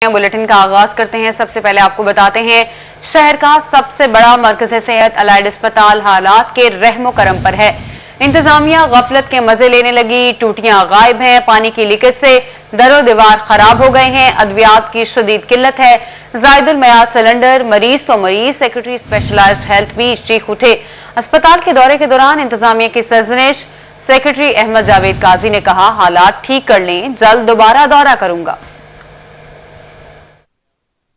Bulletin का आगाज करते हैं। सबसे पहले आपको बताते हैं शहर का सबसे बड़ा मरकज़ सेहत अलाइड अस्पताल हालात के रहमो करम पर है। इंतजामिया गफलत के मजे लेने लगी, टूटियां गायब हैं, पानी की लीकेज से दरो दीवार खराब हो गए हैं, अद्वियात की शदीद किल्लत है, जायदुल मयाद सिलेंडर, मरीज तो मरीज, सेक्रेटरी स्पेशलाइज्ड हेल्थ भी चीख उठे। अस्पताल के दौरे के दौरान इंतजामिया की सरजनिश, सेक्रेटरी अहमद जावेद काजी ने कहा हालात ठीक कर लें, जल्द दोबारा दौरा करूंगा।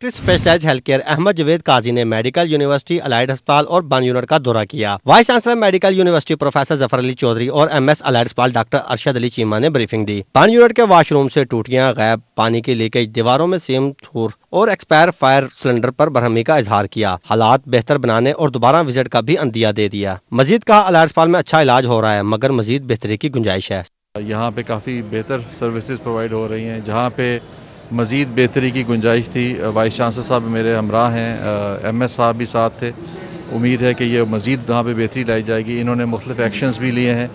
Specialized health care Ahmed Javed Qazi ने मेडिकल यूनिवर्सिटी अलाइड अस्पताल और बन यूनिट का दौरा किया। Vice chancellor medical university professor Zafar Ali Chaudhry और एमएस अलाइड अस्पताल डॉक्टर अरशद अली चीमा ने ब्रीफिंग दी। बन यूनिट के वाशरूम से टूटियां गायब, पानी की लीकेज, दीवारों में सेम थूर और एक्सपायर फायर सिलेंडर पर बरहमी का इजहार किया। हालात बेहतर बनाने और दोबारा विजिट का भी अंदिया दे दिया। मजीद कहा अलाइड अस्पताल में अच्छा इलाज हो रहा है मगर मजीद बेहतरी की गुंजाइश है। यहाँ पे काफ़ी बेहतर सर्विसेज प्रोवाइड हो रही हैं। जहाँ पे मज़ीद बेहतरी की गुंजाइश थी, वाइस चांसलर साहब मेरे हमरा हैं, एमएस साहब भी साथ थे। उम्मीद है कि ये मज़ीद यहाँ पे बेहतरी लाई जाएगी। इन्होंने मुख्तलिफ एक्शंस भी लिए हैं,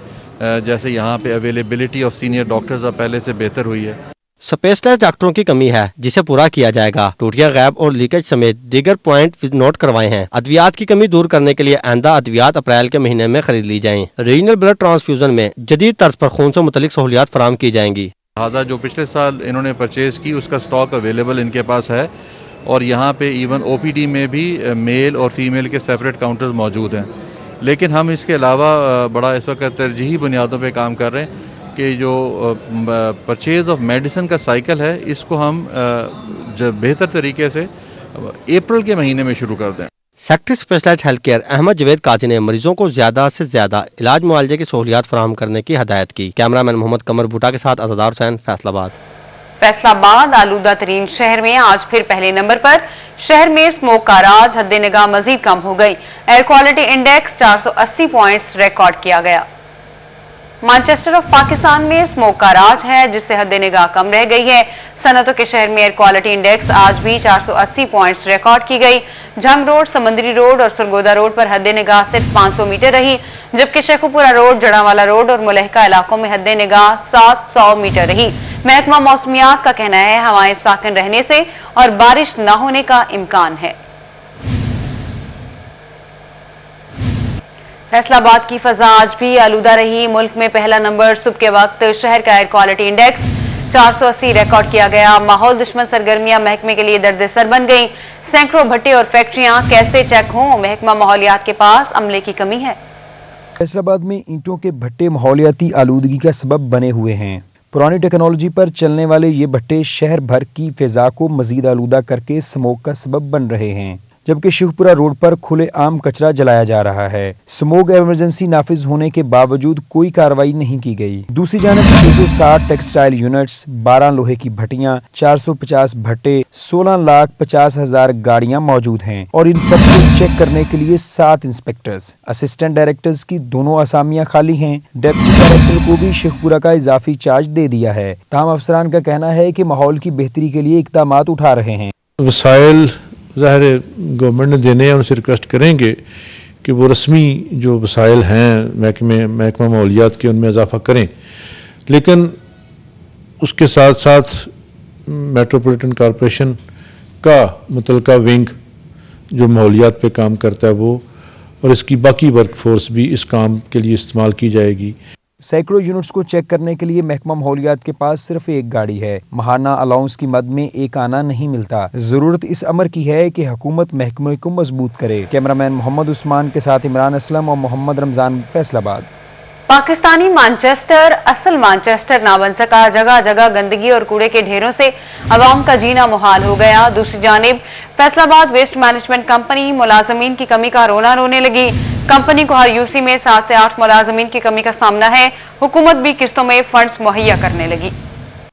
जैसे यहाँ पे अवेलेबिलिटी ऑफ सीनियर डॉक्टर्स अब पहले से बेहतर हुई है। स्पेशलाइज्ड डॉक्टरों की कमी है जिसे पूरा किया जाएगा। टूटियां गायब और लीकेज समेत दीगर पॉइंट नोट करवाए हैं। अद्वियात की कमी दूर करने के लिए आइंदा अद्वियात अप्रैल के महीने में खरीद ली जाएं। रीजनल ब्लड ट्रांसफ्यूजन में जदीद तर्ज पर खून से मुतलिक सहूलियात फराहम की जाएंगी। लिहाजा जो पिछले साल इन्होंने परचेज़ की उसका स्टॉक अवेलेबल इनके पास है और यहाँ पे इवन ओपीडी में भी मेल और फीमेल के सेपरेट काउंटर्स मौजूद हैं। लेकिन हम इसके अलावा बड़ा इस वक्त तरजीही बुनियादों पे काम कर रहे हैं कि जो परचेज़ ऑफ मेडिसिन का साइकिल है इसको हम बेहतर तरीके से अप्रैल के महीने में शुरू कर दें। Secretary specialized health care Ahmed Javed Qazi ने मरीजों को ज्यादा से ज्यादा इलाज मुआवजे की सहूलियात फराहम करने की हदायत की। कैमरामैन मोहम्मद कमर भूटा के साथ अज़दार हुसैन, फैसलाबाद। आलूदा तरीन शहर में आज फिर पहले नंबर पर। शहर में स्मोक का राज हद निगाह मजीद कम हो गई। Air quality index 480 points record किया गया। मैनचेस्टर ऑफ पाकिस्तान में स्मोक का राज है जिससे हद निगाह कम रह गई है। सनतों के शहर में एयर क्वालिटी इंडेक्स आज भी 480 पॉइंट्स रिकॉर्ड की गई। जंग रोड, समंदरी रोड और सरगोदा रोड पर हद निगाह सिर्फ 500 मीटर रही, जबकि शेखुपुरा रोड, जड़ावाला रोड और मुलहका इलाकों में हद निगाह 700 मीटर रही। महकमा मौसमियात का कहना है हवाएं साकिन रहने से और बारिश न होने का इम्कान है। फैसलाबाद की फजा आज भी आलूदा रही। मुल्क में पहला नंबर सुबह के वक्त शहर का एयर क्वालिटी इंडेक्स 480 रिकॉर्ड किया गया। माहौल दुश्मन सरगर्मियां महकमे के लिए दर्द सर बन गई। सैकड़ों भट्टे और फैक्ट्रियां कैसे चेक हों, महकमा माहौलियात के पास अमले की कमी है। फैसलाबाद में ईंटों के भट्टे माहौलियाती आलूदगी का सबब बने हुए हैं। पुरानी टेक्नोलॉजी पर चलने वाले ये भट्टे शहर भर की फिजा को मजीद आलूदा करके स्मोक का सबब बन रहे हैं, जबकि शेखपुरा रोड पर खुले आम कचरा जलाया जा रहा है। स्मोक इमरजेंसी नाफिज होने के बावजूद कोई कार्रवाई नहीं की गई। दूसरी जानब 360 टेक्सटाइल यूनिट्स, 12 लोहे की भट्टियां, 450 भट्टे, 16,50,000 गाड़ियां मौजूद हैं और इन सबको चेक करने के लिए 7 इंस्पेक्टर्स। असिस्टेंट डायरेक्टर्स की दोनों असामियां खाली हैं। डिप्टी डायरेक्टर को भी शेखपुरा का इजाफी चार्ज दे दिया है। तमाम अफसरान का कहना है कि माहौल की बेहतरी के लिए इकदाम उठा रहे हैं। वसाइल ज़ाहिर गवर्नमेंट ने देने हैं, उनसे रिक्वेस्ट करेंगे कि वो रस्मी जो वसाइल हैं महकमा माहौलियात के उनमें इजाफा करें, लेकिन उसके साथ साथ मेट्रोपॉलिटन कॉरपोरेशन का मुतलका विंग जो माहौलियात पे काम करता है वो और इसकी बाकी वर्कफोर्स भी इस काम के लिए इस्तेमाल की जाएगी। सैकड़ों यूनिट्स को चेक करने के लिए महकमा माहौलियात के पास सिर्फ एक गाड़ी है। महाना अलाउंस की मद में एक आना नहीं मिलता। जरूरत इस अमर की है कि हुकूमत महकमे को मजबूत करे। कैमरामैन मोहम्मद उस्मान के साथ इमरान असलम और मोहम्मद रमजान, फैसलाबाद। पाकिस्तानी मैनचेस्टर असल मैनचेस्टर ना बन सका। जगह जगह गंदगी और कूड़े के ढेरों से अवाम का जीना मुहाल हो गया। दूसरी जानिब फैसलाबाद वेस्ट मैनेजमेंट कंपनी मुलाजमीन की कमी का रोना रोने लगी। कंपनी को हर यूसी में 7 से 8 मुलाजमीन की कमी का सामना है। हुकूमत भी किस्तों में फंड्स मुहैया करने लगी।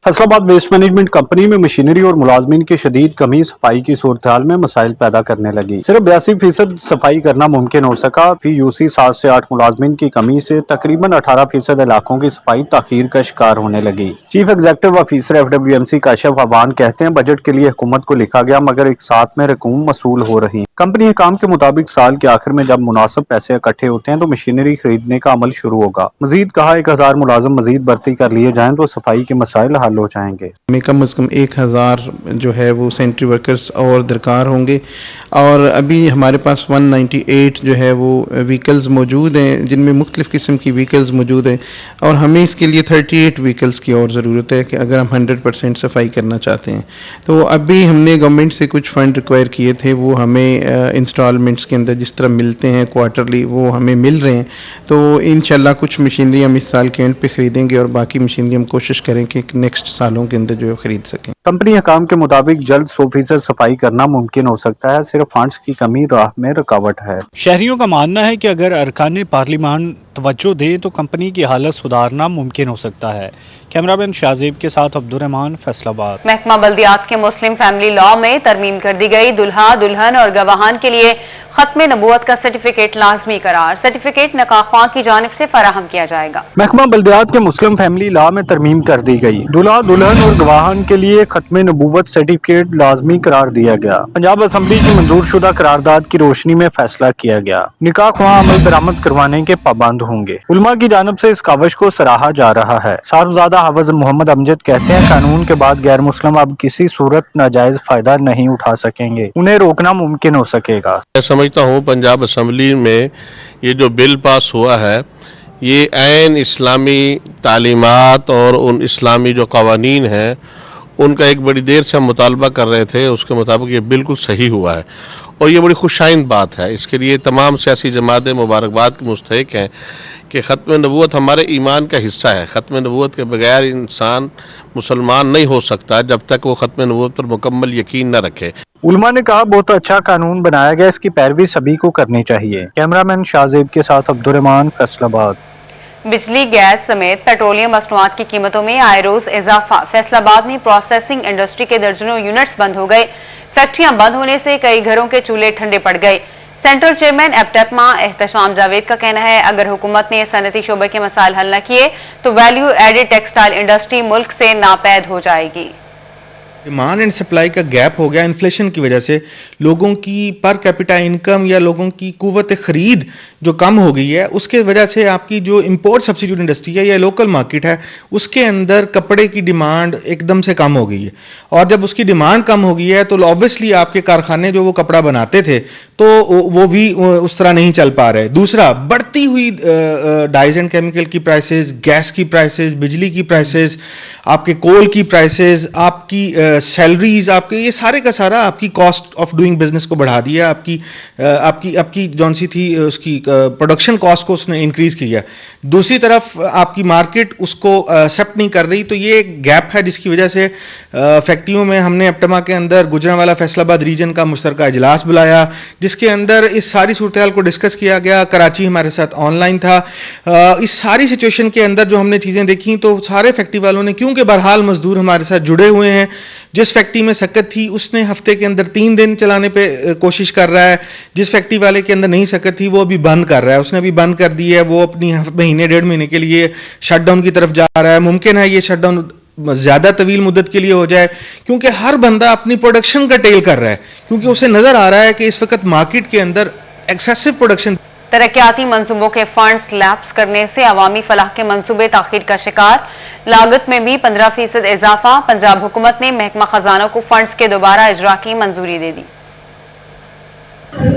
फैसलाबाद वेस्ट मैनेजमेंट कंपनी में मशीनरी और मुलाजमीन की शदीद कमी सफाई की सूरत हाल में मसाइल पैदा करने लगी। सिर्फ 82% सफाई करना मुमकिन हो सका। फी यूसी 7 से 8 मुलाजमीन की कमी से तकरीबन 18% इलाकों की सफाई ताखीर का शिकार होने लगी। Chief executive officer FWMC Kashif Awan कहते हैं बजट के लिए हुकूमत को लिखा गया मगर एक साथ में रकूम मसूल हो रही। कंपनी काम के मुताबिक साल के आखिर में जब मुनासिब पैसे इकट्ठे होते हैं तो मशीनरी खरीदने का अमल शुरू होगा। मजीद कहा 1000 मुलाजिम मजीद भर्ती कर लिए जाएं तो सफाई के मसाइल हल حل ہو جائیں گے۔ ہمیں کم از کم 1000 جو ہے وہ سینٹری ورکرز اور درکار ہوں گے، اور ابھی ہمارے پاس 198 جو ہے وہ وہیکلز موجود ہیں، جن میں مختلف قسم کی وہیکلز موجود ہیں، اور ہمیں اس کے لیے 38 وہیکلز کی اور ضرورت ہے کہ اگر ہم 100% صفائی کرنا چاہتے ہیں۔ تو ابھی ہم نے گورنمنٹ سے کچھ فنڈ ریکوائر کیے تھے، وہ ہمیں انسٹالمنٹس کے اندر جس طرح ملتے ہیں کوارٹرلی وہ ہمیں مل رہے ہیں، تو انشاءاللہ کچھ مشینری ہم اس سال کے اینڈ پہ خریدیں گے، اور باقی مشینری ہم کوشش کریں کہ نیکسٹ سالوں کے اندر جو ہے خرید سکیں۔ کمپنی حکام کے مطابق جلد 100% صفائی کرنا ممکن ہو سکتا ہے، صرف فنڈز کی کمی راہ میں رکاوٹ ہے۔ شہریوں کا ماننا ہے کہ اگر ارکان پارلیمان توجہ دیں تو کمپنی کی حالت سدھارنا ممکن ہو سکتا ہے۔ کیمرہ مین شاہزیب کے ساتھ عبدالرحمان، فیصل آباد۔ محکمہ بلدیات کے مسلم فیملی لاء میں ترمیم کر دی گئی، دلہا دلہن اور گواہان کے لیے ختم نبوت کا سرٹیفکیٹ لازمی قرار، سرٹیفکیٹ نکاح خواہ کی جانب سے فراہم کیا جائے گا۔ محکمہ بلدیات کے مسلم فیملی لاء میں ترمیم کر دی گئی، دلہا دلہن اور گواہان کے لیے ختم نبوت سرٹیفکیٹ لازمی قرار دیا گیا۔ پنجاب اسمبلی کی منظور شدہ قرارداد کی روشنی میں فیصلہ کیا گیا، نکاح خواہ عمل درآمد کروانے کے پابند ہوں گے۔ علماء کی جانب سے اس کاوش کو سراہا جا رہا ہے۔ صاحبزادہ حافظ محمد امجد کہتے ہیں قانون کے بعد غیر مسلم اب کسی صورت ناجائز فائدہ نہیں اٹھا سکیں گے، انہیں روکنا ممکن ہو سکے گا۔ میں سمجھتا ہوں پنجاب اسمبلی میں یہ جو بل پاس ہوا ہے یہ عین اسلامی تعلیمات اور ان اسلامی جو قوانین ہیں ان کا ایک بڑی دیر سے ہم مطالبہ کر رہے تھے، اس کے مطابق یہ بالکل صحیح ہوا ہے، اور یہ بڑی خوشائند بات ہے۔ اس کے لیے تمام سیاسی جماعتیں مبارکباد کی مستحق ہیں کہ ختم نبوت ہمارے ایمان کا حصہ ہے۔ ختم نبوت کے بغیر انسان مسلمان نہیں ہو سکتا جب تک وہ ختم نبوت پر مکمل یقین نہ رکھے۔ علماء نے کہا بہت اچھا قانون بنایا گیا، اس کی پیروی سبھی کو کرنی چاہیے۔ کیمرہ مین شاہزیب کے ساتھ عبدالرحمان، فیصل آباد۔ بجلی، گیس سمیت پیٹرولیم مصنوعات کی قیمتوں میں آئے روز اضافہ، فیصل آباد میں پروسیسنگ انڈسٹری کے درجنوں یونٹس بند ہو گئے، فیکٹریاں بند ہونے سے کئی گھروں کے چولہے ٹھنڈے پڑ گئے۔ سینٹرل چیئرمین ایپٹیپما احتشام جاوید کا کہنا ہے اگر حکومت نے صنعتی شعبے کے مسائل حل نہ کیے تو ویلیو ایڈڈ ٹیکسٹائل انڈسٹری ملک سے ناپید ہو جائے گی۔ ڈیمانڈ اینڈ سپلائی کا گیپ ہو گیا انفلیشن کی وجہ سے، لوگوں کی پر کیپٹا انکم یا لوگوں کی قوت خرید جو کم ہو گئی ہے، اس کے وجہ سے آپ کی جو امپورٹ سبسٹیٹیوٹ انڈسٹری ہے یا لوکل مارکیٹ ہے اس کے اندر کپڑے کی ڈیمانڈ ایک دم سے کم ہو گئی ہے، اور جب اس کی ڈیمانڈ کم ہو گئی ہے تو آبویسلی آپ کے کارخانے جو وہ کپڑا بناتے تھے تو وہ بھی اس طرح نہیں چل پا رہے۔ دوسرا، بڑھتی ہوئی ڈائز اینڈ کیمیکل کی پرائسز، گیس کی پرائسز، بجلی کی پرائسز، آپ کے کول کی پرائسز، آپ کی سیلریز، آپ کے یہ سارے کا سارا آپ کی کاسٹ آف ڈوئنگ بزنس کو بڑھا دیا، آپ کی جون سی تھی اس کی پروڈکشن کاسٹ کو اس نے انکریز کیا۔ دوسری طرف آپ کی مارکیٹ اس کو ایکسیپٹ نہیں کر رہی، تو یہ ایک گیپ ہے جس کی وجہ سے فیکٹریوں میں ہم نے ایپٹما کے اندر گجرانوالہ فیصل آباد ریجن کا مشترکہ اجلاس بلایا جس کے اندر اس ساری صورتحال کو ڈسکس کیا گیا۔ کراچی ہمارے ساتھ آن لائن تھا۔ اس ساری سچویشن کے اندر جو ہم نے چیزیں دیکھی تو سارے فیکٹری والوں نے، کیونکہ بہرحال مزدور ہمارے ساتھ جڑے ہوئے ہیں، جس فیکٹری میں سکت تھی اس نے ہفتے کے اندر 3 دن چلانے پہ کوشش کر رہا ہے، جس فیکٹری والے کے اندر نہیں سکت تھی وہ ابھی بند کر رہا ہے، اس نے ابھی بند کر دی ہے، وہ اپنی مہینے 1.5 مہینے کے لیے شٹ ڈاؤن کی طرف جا رہا ہے۔ ممکن ہے یہ شٹ ڈاؤن زیادہ طویل مدت کے لیے ہو جائے، کیونکہ ہر بندہ اپنی پروڈکشن کا ٹیل کر رہا ہے، کیونکہ اسے نظر آ رہا ہے کہ اس وقت مارکیٹ کے اندر ایکسیسو پروڈکشن۔ ترقیاتی منصوبوں کے فنڈز لیپس کرنے سے عوامی فلاح کے منصوبے تاخیر کا شکار، لاگت میں بھی 15% اضافہ، پنجاب حکومت نے محکمہ خزانہ کو فنڈز کے دوبارہ اجرا کی منظوری دے دی۔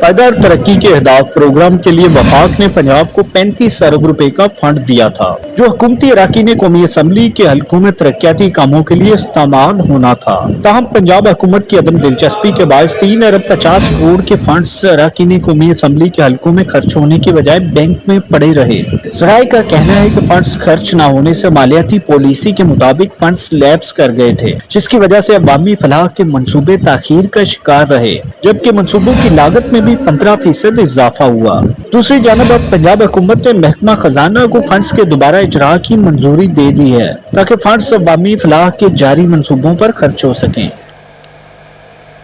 پائیدار ترقی کے اہداف پروگرام کے لیے وفاق نے پنجاب کو 35 ارب روپے کا فنڈ دیا تھا جو حکومتی اراکین قومی اسمبلی کے حلقوں میں ترقیاتی کاموں کے لیے استعمال ہونا تھا، تاہم پنجاب حکومت کی عدم دلچسپی کے باعث 3 ارب 50 کروڑ کے فنڈز اراکین قومی اسمبلی کے حلقوں میں خرچ ہونے کی بجائے بینک میں پڑے رہے۔ ذرائع کا کہنا ہے کہ فنڈز خرچ نہ ہونے سے مالیاتی پالیسی کے مطابق فنڈز لیپس کر گئے تھے، جس کی وجہ سے عوامی فلاح کے منصوبے تاخیر کا شکار رہے، جبکہ منصوبوں کی لاگت میں بھی 15% اضافہ ہوا۔ دوسری جانب اب پنجاب حکومت نے محکمہ خزانہ کو فنڈز کے دوبارہ اجرا کی منظوری دے دی ہے تاکہ فنڈز عوامی فلاح کے جاری منصوبوں پر خرچ ہو سکیں۔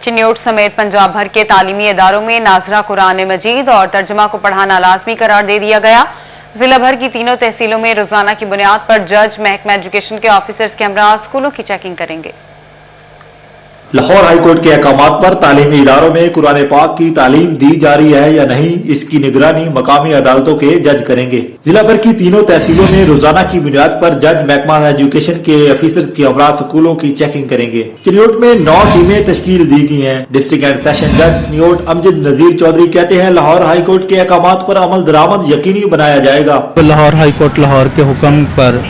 چنیوٹ سمیت پنجاب بھر کے تعلیمی اداروں میں ناظرہ قرآن مجید اور ترجمہ کو پڑھانا لازمی قرار دے دیا گیا۔ ضلع بھر کی 3 تحصیلوں میں روزانہ کی بنیاد پر جج محکمہ ایجوکیشن کے آفیسرز کے ہمراہ اسکولوں کی چیکنگ کریں گے۔ लाहौर हाईकोर्ट के अहकामात पर तालीमी इदारों में कुरान पाक की तालीम दी जा रही है या नहीं, इसकी निगरानी मकामी अदालतों के जज करेंगे। जिला भर की तीनों तहसीलों में रोजाना की बुनियाद पर जज महकमा एजुकेशन के ऑफिसर की हमरा स्कूलों की चेकिंग करेंगे। चिन्योट में 9 टीमें तश्कील दी गई हैं। डिस्ट्रिक्ट एंड सेशन जज चिन्योट अमजद नजीर चौधरी कहते हैं, लाहौर हाईकोर्ट के अहकामात पर अमल दरामद यकीनी बनाया जाएगा। लाहौर हाईकोर्ट लाहौर के हुक्म पर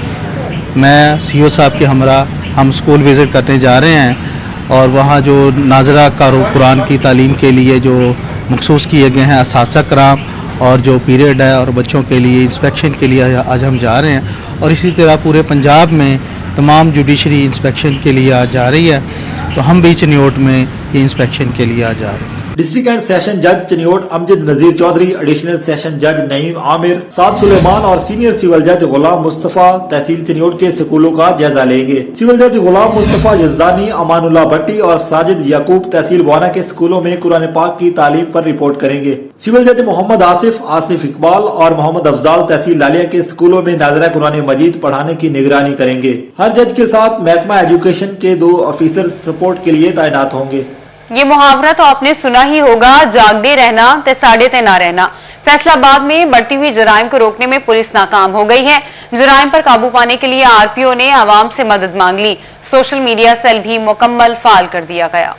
मैं सीओ साहब के हमरा हम स्कूल विजिट करने जा रहे हैं और वहाँ जो नाजरा कुरान की तालीम के लिए जो मखसूस किए गए हैं असातिज़ा कराम और जो पीरियड है और बच्चों के लिए इंस्पेक्शन के लिए आज हम जा रहे हैं। और इसी तरह पूरे पंजाब में तमाम जुडिशरी इंस्पेक्शन के लिए आज जा रही है, तो हम भी चिन्योट में ये इंस्पेक्शन के लिए आज जा रहे हैं। डिस्ट्रिक्ट एंड सेशन जज चिन्योट अमजद नजीर चौधरी, एडिशनल सेशन जज नईम आमिर, साद सुलेमान और सीनियर सिविल जज गुलाम मुस्तफा तहसील चिन्योट के स्कूलों का जायजा लेंगे। सिविल जज गुलाम मुस्तफा यजदानी, अमानुल्लाह भट्टी और साजिद याकूब तहसील वाना के स्कूलों में कुरान पाक की तालीम पर रिपोर्ट करेंगे। सिविल जज मोहम्मद आसिफ इकबाल और मोहम्मद अफजाल तहसील लालिया के स्कूलों में नाज़रा कुरान मजीद पढ़ाने की निगरानी करेंगे। हर जज के साथ महकमा एजुकेशन के 2 ऑफिसर सपोर्ट के लिए तैनात होंगे। ये मुहावरा तो आपने सुना ही होगा, जागते रहना ते साड़े ते ना रहना। फैसलाबाद में बढ़ती हुई जराइम को रोकने में पुलिस नाकाम हो गई है। जराइम पर काबू पाने के लिए आरपीओ ने आवाम से मदद मांग ली। सोशल मीडिया सेल भी मुकम्मल फाल कर दिया गया।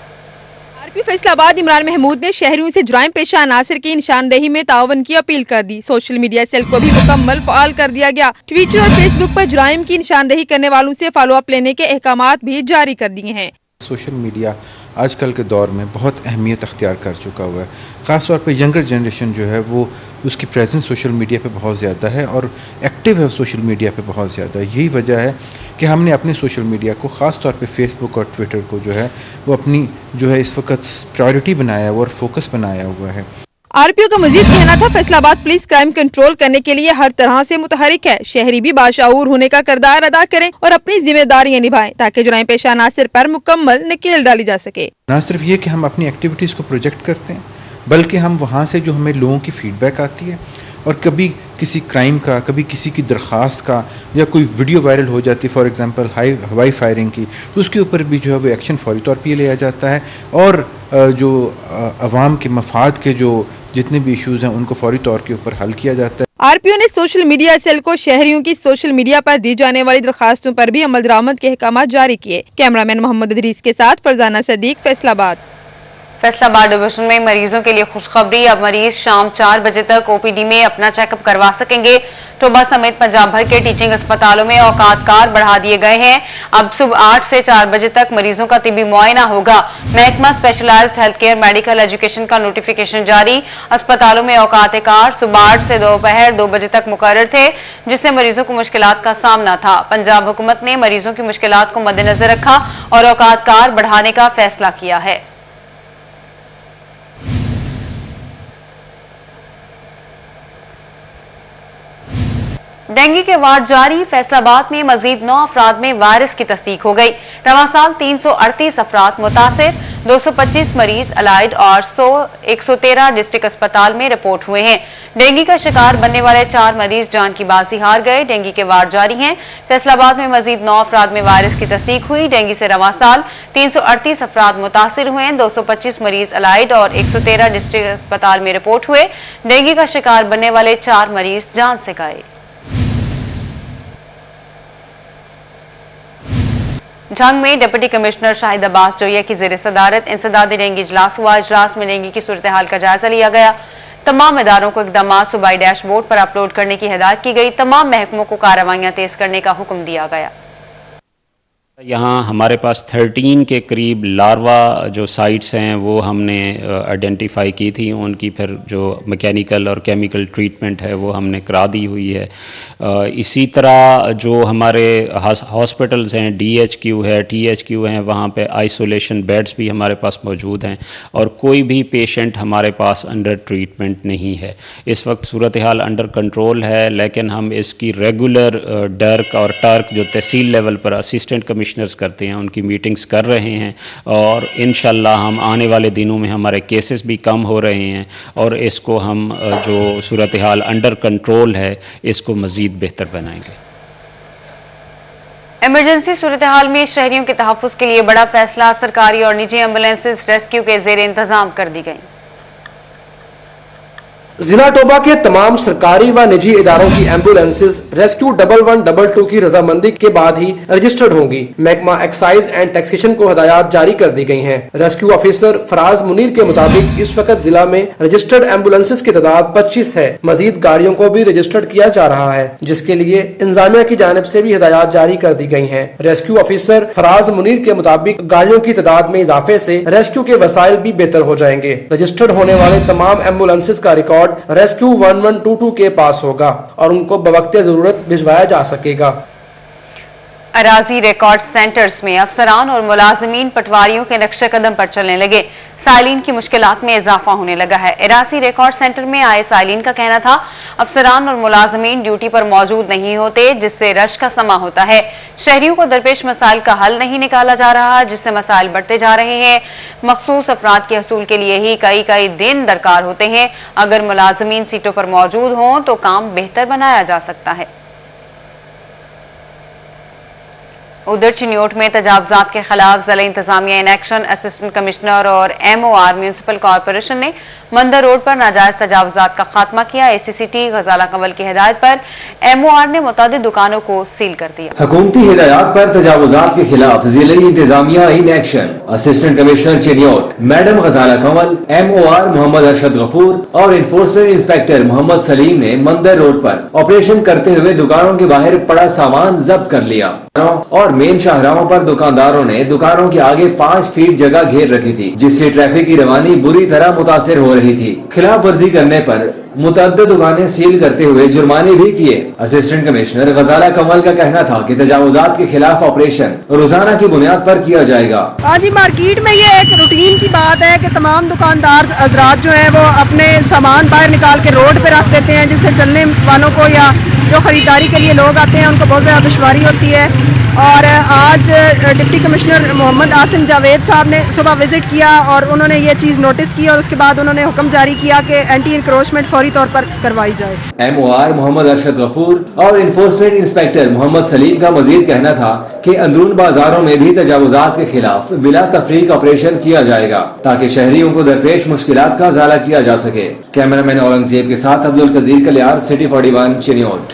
आरपी फैसलाबाद इमरान महमूद ने शहरियों से जराइम पेशा अनासर की निशानदेही में ताउन की अपील कर दी। सोशल मीडिया सेल को भी मुकम्मल फाल कर दिया गया। ट्विटर और फेसबुक पर जराइम की निशानदेही करने वालों से फॉलो अप लेने के अहकामात भी जारी कर दिए हैं। सोशल मीडिया आजकल के दौर में बहुत अहमियत अख्तियार कर चुका हुआ है। ख़ास तौर पे यंगर जनरेशन जो है वो उसकी प्रेजेंस सोशल मीडिया पे बहुत ज़्यादा है और एक्टिव है सोशल मीडिया पे बहुत ज़्यादा। यही वजह है कि हमने अपने सोशल मीडिया को ख़ास तौर पे फेसबुक और ट्विटर को जो है वो अपनी जो है इस वक्त प्रायोरिटी बनाया हुआ और फोकस बनाया हुआ है। आरपीओ का मजीद कहना था, फैसलाबाद पुलिस क्राइम कंट्रोल करने के लिए हर तरह से मुतहरिक है। शहरी भी बाशऊर होने का किरदार अदा करें और अपनी जिम्मेदारियां निभाएं ताकि जुराइम पेशा अनासर पर मुकम्मल नकेल डाली जा सके। न सिर्फ ये कि हम अपनी एक्टिविटीज़ को प्रोजेक्ट करते हैं, बल्कि हम वहाँ से जो हमें लोगों की फीडबैक आती है और कभी किसी क्राइम का, कभी किसी की दरख्वास्त का या कोई वीडियो वायरल हो जाती है, फॉर एग्जांपल हवाई फायरिंग की, तो उसके ऊपर भी जो है वो एक्शन फौरी तौर पर लिया जाता है और जो अवाम के मफाद के जो जितने भी इश्यूज हैं उनको फौरी तौर के ऊपर हल किया जाता है। आरपीओ ने सोशल मीडिया सेल को शहरियों की सोशल मीडिया पर दी जाने वाली दरखास्तों पर भी अमल दरामद के अहकाम जारी किए। कैमरामैन मोहम्मद इदरीस के साथ फरजाना सदीक, फैसलाबाद। फैसलाबाद डिवीजन में मरीजों के लिए खुशखबरी। अब मरीज शाम 4 बजे तक ओपीडी में अपना चेकअप करवा सकेंगे। टोबा समेत पंजाब भर के टीचिंग अस्पतालों में औकातकार बढ़ा दिए गए हैं। अब सुबह 8 से 4 बजे तक मरीजों का तिबी मुआयना होगा। महकमा specialized health care medical education का नोटिफिकेशन जारी। अस्पतालों में औकातकार सुबह 8 से दोपहर 2 बजे तक मुकर्रर थे, जिससे मरीजों को मुश्किलात का सामना था। पंजाब हुकूमत ने मरीजों की मुश्किलात को मद्देनजर रखा और औकातकार बढ़ाने का फैसला किया है। डेंगू के वार्ड जारी। फैसलाबाद में मजीद 9 अफराद में वायरस की तस्दीक हो गई। रवां साल 338 अफराद मुतासिर, 225 मरीज अलाइड और 113 डिस्ट्रिक्ट अस्पताल में रिपोर्ट हुए हैं। डेंगू का शिकार बनने वाले 4 मरीज जान की बाजी हार गए। डेंगू के वार्ड जारी हैं। फैसलाबाद में मजीद 9 अफराद में वायरस की तस्दीक हुई। डेंगू से रवां साल 338 अफराद मुतासिर हुए, 225 मरीज अलाइड और 113 डिस्ट्रिक्ट अस्पताल में रिपोर्ट हुए। डेंगू का शिकार बनने वाले 4 मरीज जान से गए। झंग में डिप्टी कमिश्नर शाहिद अब्बास जोया की ज़ेर सदारत इंसदादी डेंगू इजलास हुआ। इजलास में डेंगू की सूरत हाल का जायजा लिया गया। तमाम इदारों को इकदाम सूबाई डैशबोर्ड पर अपलोड करने की हिदायत की गई। तमाम महकमों को कार्रवाइयां तेज करने का हुक्म दिया गया। यहाँ हमारे पास 13 के करीब लार्वा जो साइट्स हैं वो हमने आइडेंटिफाई की थी। उनकी फिर जो मैकेनिकल और केमिकल ट्रीटमेंट है वो हमने करा दी हुई है। इसी तरह जो हमारे हॉस्पिटल्स हैं, DHQ है, THQ हैं, वहाँ पे आइसोलेशन बेड्स भी हमारे पास मौजूद हैं और कोई भी पेशेंट हमारे पास अंडर ट्रीटमेंट नहीं है। इस वक्त सूरत हाल अंडर कंट्रोल है, लेकिन हम इसकी रेगुलर डर्क और टर्क जो तहसील लेवल पर असिस्टेंट कमिश्नर्स करते हैं उनकी मीटिंग्स कर रहे हैं और इंशाल्लाह हम आने वाले दिनों में हमारे केसेस भी कम हो रहे हैं और इसको हम जो सूरत हाल अंडर कंट्रोल है इसको मज़ीद बेहतर बनाएंगे। इमरजेंसी सूरत-ए-हाल में शहरियों के तहफ़्फ़ुज़ के लिए बड़ा फैसला, सरकारी और निजी एम्बुलेंसेज रेस्क्यू के ज़ेर इंतजाम कर दी गई। जिला टोबा के तमाम सरकारी व निजी इदारों की एम्बुलेंसेज रेस्क्यू 1112 की रजामंदी के बाद ही रजिस्टर्ड होंगी। महकमा एक्साइज एंड टैक्सेशन को हदायत जारी कर दी गई हैं। रेस्क्यू ऑफिसर फराज मुनीर के मुताबिक इस वक्त जिला में रजिस्टर्ड एम्बुलेंसेज की तादाद 25 है। मजीद गाड़ियों को भी रजिस्टर्ड किया जा रहा है, जिसके लिए इंतजामिया की जानिब से भी हदायत जारी कर दी गई हैं। रेस्क्यू ऑफिसर फराज मुनीर के मुताबिक गाड़ियों की तादाद में इजाफे से रेस्क्यू के वसाइल भी बेहतर हो जाएंगे। रजिस्टर्ड होने वाले तमाम एम्बुलेंसेज का रिकॉर्ड रेस्क्यू 1122 के पास होगा और उनको बवक्ते जरूरत भिजवाया जा सकेगा। अराजी रिकॉर्ड सेंटर्स में अफसरान और मुलाजमीन पटवारियों के नक्शे कदम पर चलने लगे। साइलिन की मुश्किलात में इजाफा होने लगा है। अराजी रिकॉर्ड सेंटर में आए साइलिन का कहना था, अफसरान और मुलाजमीन ड्यूटी पर मौजूद नहीं होते, जिससे रश का समा होता है। शहरियों को दरपेश मसाइल का हल नहीं निकाला जा रहा, जिससे मसाइल बढ़ते जा रहे हैं। मखसूस अफराद के हसूल के लिए ही कई दिन दरकार होते हैं। अगर मुलाजमीन सीटों पर मौजूद हों तो काम बेहतर बनाया जा सकता है। उधर चिन्योट में तजावजात के खिलाफ जिला इंतजामिया इन एक्शन, असिस्टेंट कमिश्नर और MOR म्यूनिसिपल कॉर्पोरेशन ने मंदर रोड पर नाजायज तजावजात का खात्मा किया। ACCT गजाला कंवल की हिदायत पर MOR ने मुतादिद दुकानों को सील कर दिया। हुकूमती हिदायत पर तजावजात के खिलाफ जिला इंतजामिया in action, assistant commissioner Chiniot madam Ghazala Kanwal, MOR Mohammad Arshad Ghafoor और इन्फोर्समेंट इंस्पेक्टर मोहम्मद सलीम ने मंदर रोड पर ऑपरेशन करते हुए दुकानों के बाहर पड़ा सामान जब्त कर लिया और मेन शाहराहों पर दुकानदारों ने दुकानों के आगे 5 फीट जगह घेर रखी थी, जिससे ट्रैफिक की रवानी बुरी तरह मुतासिर हो रही थी। खिलाफ वर्जी करने पर मुतअद्दिद दुकानें सील करते हुए जुर्माने भी किए। असिस्टेंट कमिश्नर गजाला कंवल का कहना था कि तजावुजात के खिलाफ ऑपरेशन रोजाना की बुनियाद पर किया जाएगा। आज मार्केट में ये एक रूटीन की बात है कि तमाम दुकानदार हजरात जो है वो अपने सामान बाहर निकाल के रोड पे रख देते हैं, जिससे चलने वालों को या जो खरीदारी के लिए लोग आते हैं उनको बहुत ज्यादा दुश्वारी होती है। और आज डिप्टी कमिश्नर मोहम्मद आसिम जावेद साहब ने सुबह विजिट किया और उन्होंने ये चीज नोटिस की और उसके बाद उन्होंने हुक्म जारी किया कि एंटी इंक्रोचमेंट फौरी तौर पर करवाई जाए। MOR मोहम्मद अरशद गफूर और इन्फोर्समेंट इंस्पेक्टर मोहम्मद सलीम का मजीद कहना था कि अंदरून बाजारों में भी तजावुजात के खिलाफ बिला तफरीक ऑपरेशन किया जाएगा, ताकि शहरियों को दरपेश मुश्किलात का इजाला किया जा सके। कैमरामैन औरंगजेब के साथ अब्दुल कदीर कलियार, सिटी 41 चिन्योट।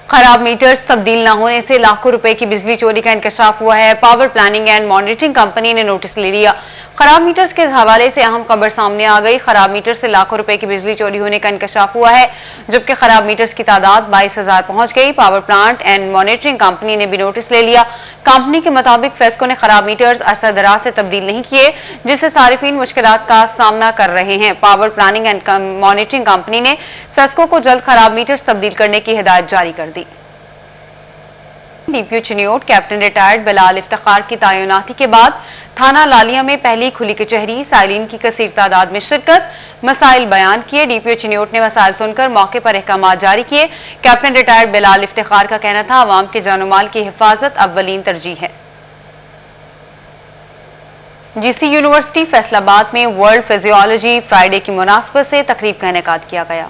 खराब मीटर्स तब्दील न होने से लाखों रुपए की बिजली चोरी का इंकशाफ हुआ है। Power planning and monitoring company ने नोटिस ले लिया। खराब मीटर्स के हवाले से अहम खबर सामने आ गई। खराब मीटर से लाखों रुपए की बिजली चोरी होने का इंकशाफ हुआ है, जबकि खराब मीटर्स की तादाद 22,000 पहुंच गई। Power plant and monitoring company ने भी नोटिस ले लिया। कंपनी के मुताबिक फेस्को ने खराब मीटर्स अरसा दराज से तब्दील नहीं किए, जिससे सारिफीन मुश्किलात का सामना कर रहे हैं। Power planning and monitoring company ने फेस्को को जल्द खराब मीटर्स तब्दील करने की हिदायत जारी कर दी। DPO Chiniot captain retired Bilal Iftikhar की तैनाती के बाद थाना लालिया में पहली खुली कचहरी, साइलिन की कसीर तादाद में शिरकत, मसाइल बयान किए। DPO चिन्योट ने मसाइल सुनकर मौके पर अहकाम जारी किए। कैप्टन रिटायर्ड बिलाल इफ्तिखार का कहना था, अवाम के जानो माल की हिफाजत अव्वलीन तरजीह है। GC यूनिवर्सिटी फैसलाबाद में वर्ल्ड फिजियोलॉजी फ्राइडे की मुनासबत से तकरीब का इनेकाद किया गया।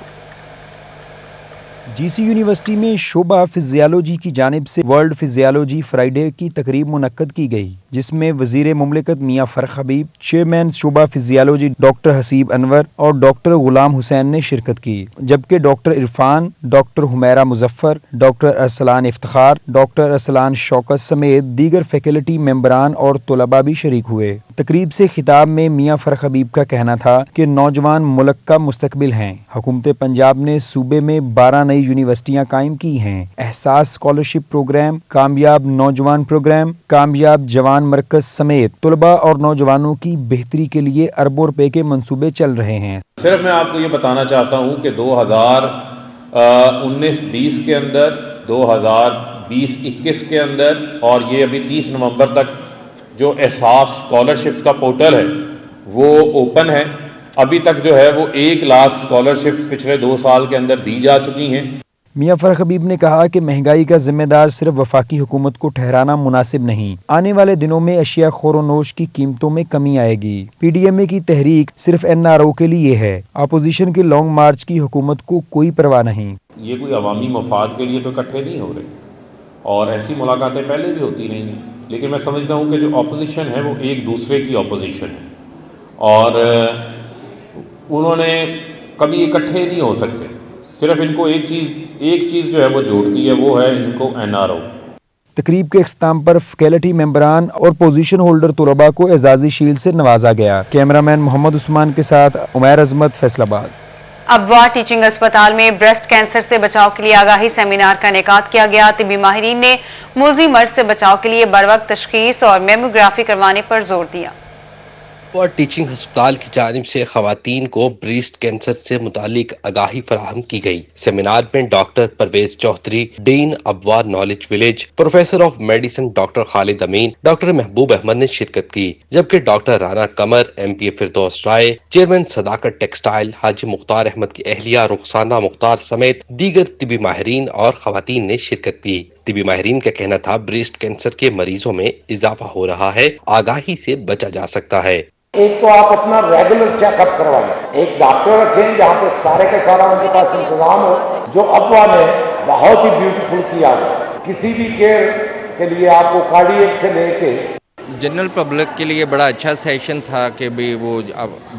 GC यूनिवर्सिटी में शोबा फिजियोलॉजी की जानिब से वर्ल्ड फिजियोलॉजी फ्राइडे की तकरीब मुनक्कद की गई, जिसमें वजीर मुमलिकत मियां फरख हबीब, चेयरमैन शोबा फिजियोलॉजी डॉक्टर हसीब अनवर और डॉक्टर गुलाम हुसैन ने शिरकत की, जबकि doctor Irfan, doctor Humaira Muzaffar, doctor Arsalan Iftikhar, doctor Arsalan Shaukat समेत दीगर फैकल्टी मेंबरान और तलबा भी शरीक हुए। तकरीब से खिताब में मियां फरख हबीब का कहना था कि नौजवान मुल्क का मुस्तकबिल हैं। हुकूमत पंजाब ने सूबे में 12 नई यूनिवर्सिटियां कायम की हैं। एहसास स्कॉलरशिप प्रोग्राम, कामयाब नौजवान प्रोग्राम, कामयाब जवान मरकज समेत तलबा और नौजवानों की बेहतरी के लिए अरबों रुपए के मंसूबे चल रहे हैं। सिर्फ मैं आपको ये बताना चाहता हूं कि 2019-20 के अंदर, 2020-21 के अंदर और ये अभी 30 नवंबर तक जो एहसास स्कॉलरशिप्स का पोर्टल है वो ओपन है। अभी तक जो है वो 1 लाख स्कॉलरशिप्स पिछले 2 साल के अंदर दी जा चुकी हैं। मियां फरख हबीब ने कहा कि महंगाई का जिम्मेदार सिर्फ वफाकी हुकूमत को ठहराना मुनासिब नहीं। आने वाले दिनों में अशिया खोरोनोश की कीमतों में कमी आएगी। PDMA की तहरीक सिर्फ NRO के लिए है। अपोजिशन के लॉन्ग मार्च की हुकूमत को कोई परवाह नहीं। ये कोई अवामी मफाद के लिए तो इकट्ठे नहीं हो रहे اور ایسی ملاقاتیں پہلے بھی ہوتی رہی ہیں، لیکن میں سمجھتا ہوں کہ جو اپوزیشن ہے وہ ایک دوسرے کی اپوزیشن ہے اور انہوں نے کبھی اکٹھے نہیں ہو سکتے. صرف ان کو ایک چیز جو ہے وہ جوڑتی ہے، وہ ہے ان کو NRO. تقریب کے اختتام پر فیکلٹی ممبران اور پوزیشن ہولڈر طلباء کو اعزازی شیلڈ سے نوازا گیا. کیمرامین محمد عثمان کے ساتھ عمیر عظمت، فیصل آباد. ابوا ٹیچنگ اسپتال میں بریسٹ کینسر سے بچاؤ کے لیے آگاہی سیمینار کا انعقاد کیا گیا. طبی ماہرین نے موذی مرض سے بچاؤ کے لیے بروقت تشخیص اور میموگرافی کروانے پر زور دیا. اور ٹیچنگ ہسپتال کی جانب سے خواتین کو بریسٹ کینسر سے متعلق آگاہی فراہم کی گئی. سیمینار میں doctor Pervez Chaudhry, dean Abwa knowledge village, professor of medicine doctor Khalid Amin, doctor Mehboob Ahmed نے شرکت کی، جبکہ doctor Rana Qamar, MPA Firdous Rai, chairman Sadaqat textile Haji Mukhtar Ahmad کی اہلیہ رخسانہ مختار سمیت دیگر طبی ماہرین اور خواتین نے شرکت کی. طبی ماہرین کا کہنا تھا بریسٹ کینسر کے مریضوں میں اضافہ ہو رہا ہے، آگاہی سے بچا جا سکتا ہے. ایک تو آپ اپنا ریگولر چیک اپ کروائیں، ایک ڈاکٹر رکھیں جہاں پہ سارے کے سارا ان کے پاس انتظام ہو، جو ابوا نے بہت ہی بیوٹیفل کیا ہے. کسی بھی کیئر کے لیے آپ کو کارڈیئک سے لے کے جنرل پبلک کے لیے بڑا اچھا سیشن تھا کہ بھی وہ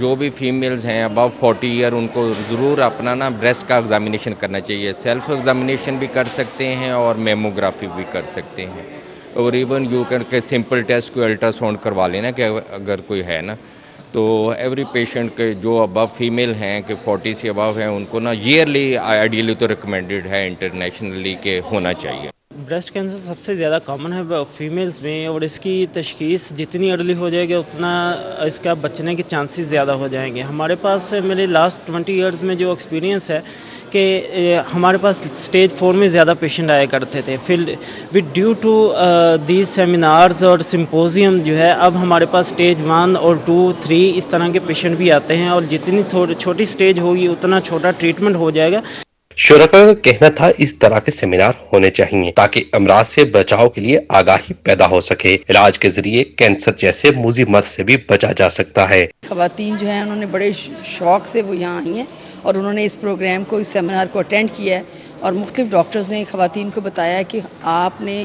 جو بھی فیمیلز ہیں ابو 40 ایئر ان کو ضرور اپنا بریسٹ کا ایگزامینیشن کرنا چاہیے. سیلف ایگزامینیشن بھی کر سکتے ہیں اور میموگرافی بھی کر سکتے ہیں، اور ایون یو کین کے سمپل ٹیسٹ کو الٹرا ساؤنڈ کروا لینا کہ اگر کوئی ہے نا. تو ایوری پیشنٹ کے جو ابو فیمیل ہیں کہ 40 سے ابو ہیں ان کو ایئرلی آئیڈیلی تو ریکمینڈڈ ہے انٹرنیشنلی کہ ہونا چاہیے. بریسٹ کینسر سب سے زیادہ کامن ہے فیمیلز میں، اور اس کی تشخیص جتنی ارلی ہو جائے گی اتنا اس کا بچنے کے چانسز زیادہ ہو جائیں گے. ہمارے پاس میرے لاسٹ 20 ایئرز میں جو ایکسپیرینس ہے کہ ہمارے پاس سٹیج 4 میں زیادہ پیشنٹ آیا کرتے تھے. پھر with due to these seminars اور سمپوزیم جو ہے اب ہمارے پاس سٹیج 1 اور 2 3 اس طرح کے پیشنٹ بھی آتے ہیں، اور جتنی چھوٹی سٹیج ہوگی اتنا چھوٹا ٹریٹمنٹ ہو جائے گا. شرکاء کا کہنا تھا اس طرح کے سیمینار ہونے چاہیے تاکہ امراض سے بچاؤ کے لیے آگاہی پیدا ہو سکے. علاج کے ذریعے کینسر جیسے موذی مرض سے بھی بچا جا سکتا ہے. خواتین جو ہیں انہوں نے بڑے شوق سے وہ یہاں آئی ہیں اور انہوں نے اس پروگرام کو، اس سیمینار کو اٹینڈ کیا ہے، اور مختلف ڈاکٹرز نے خواتین کو بتایا کہ آپ نے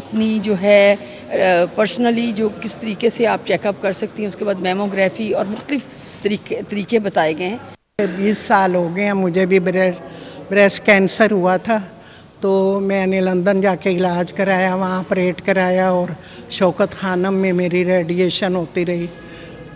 اپنی جو ہے پرسنلی جو کس طریقے سے آپ چیک اپ کر سکتی ہیں. اس کے بعد میموگرافی اور مختلف طریقے بتائے گئے ہیں. 20 سال ہو گئے ہیں مجھے بھی بریسٹ کینسر ہوا تھا، تو میں نے لندن جا کے علاج کرایا، وہاں آپریٹ کرایا، اور شوکت خانم میں میری ریڈیشن ہوتی رہی.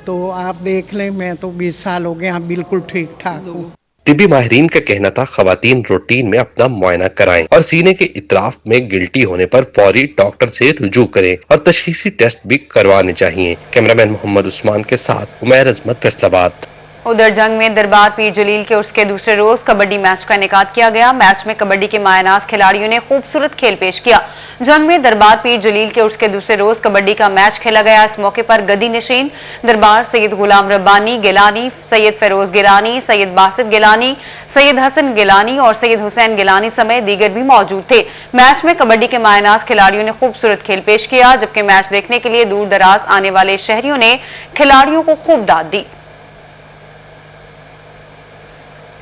تو آپ دیکھ لیں میں تو 20 سال ہو گئے ہیں بالکل ٹھیک ٹھاک ہوں. طبی ماہرین کا کہنا تھا خواتین روٹین میں اپنا معائنہ کرائیں اور سینے کے اطراف میں گلٹی ہونے پر فوری ڈاکٹر سے رجوع کریں اور تشخیصی ٹیسٹ بھی کروانے چاہیے. کیمرامین محمد عثمان کے ساتھ عمیر عظمت، فیصل آباد. ادھر جنگ میں دربار پیر جلیل کے عرس کے دوسرے روز کبڈی میچ کا انعقاد کیا گیا. میچ میں کبڈی کے مایہ ناز کھلاڑیوں نے خوبصورت کھیل پیش کیا. جنگ میں دربار پیر جلیل کے عرس کے دوسرے روز کبڈی کا میچ کھیلا گیا. اس موقع پر گدی نشین دربار سید غلام ربانی گیلانی، سید فیروز گیلانی، سید باسط گیلانی، سید حسن گیلانی اور سید حسین گیلانی سمیت دیگر بھی موجود تھے. میچ میں کبڈی کے مایہ ناز کھلاڑیوں نے خوبصورت کھیل پیش کیا، جبکہ میچ دیکھنے کے لیے دور دراز آنے والے شہریوں نے کھلاڑیوں کو خوب داد دی.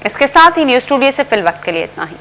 اس کے ساتھ ہی نیوز اسٹوڈیو سے فی الوقت کے لیے اتنا ہی.